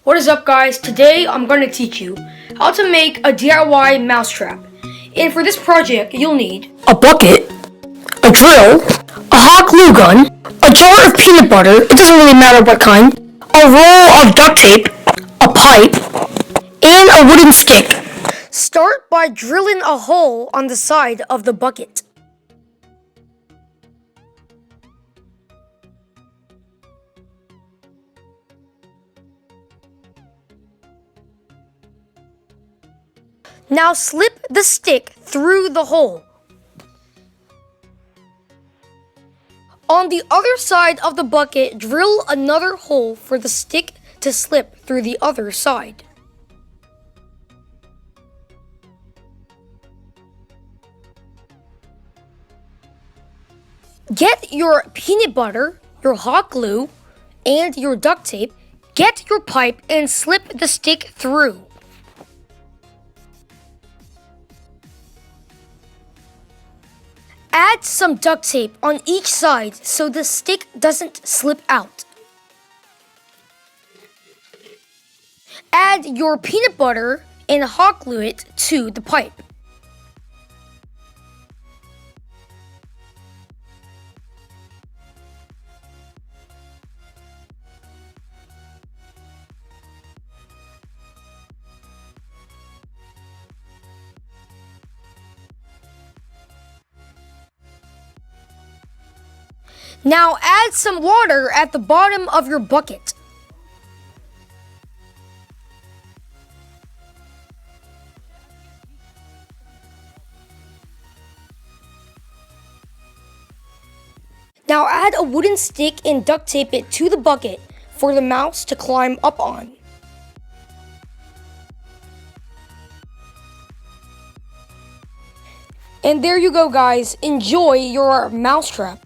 What is up, guys? Today I'm going to teach you how to make a DIY mousetrap. And for this project you'll need a bucket, a drill, a hot glue gun, a jar of peanut butter, it doesn't really matter what kind, a roll of duct tape, a pipe, and a wooden stick. Start by drilling a hole on the side of the bucket. Now slip the stick through the hole. On the other side of the bucket, drill another hole for the stick to slip through the other side. Get your peanut butter, your hot glue, and your duct tape. Get your pipe and slip the stick through. Add some duct tape on each side so the stick doesn't slip out. Add your peanut butter and hot glue it to the pipe. Now add some water at the bottom of your bucket. Now add a wooden stick and duct tape it to the bucket for the mouse to climb up on. And there you go, guys. Enjoy your mousetrap.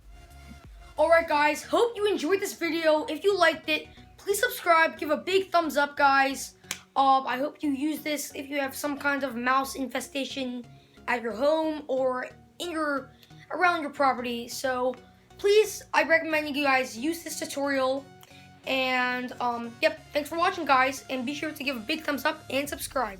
Alright, guys, hope you enjoyed this video. If you liked it, please subscribe, give a big thumbs up, guys. I hope you use this if you have some kind of mouse infestation at your home or around your property. So please, I recommend you guys use this tutorial. And yep, thanks for watching, guys, and be sure to give a big thumbs up and subscribe.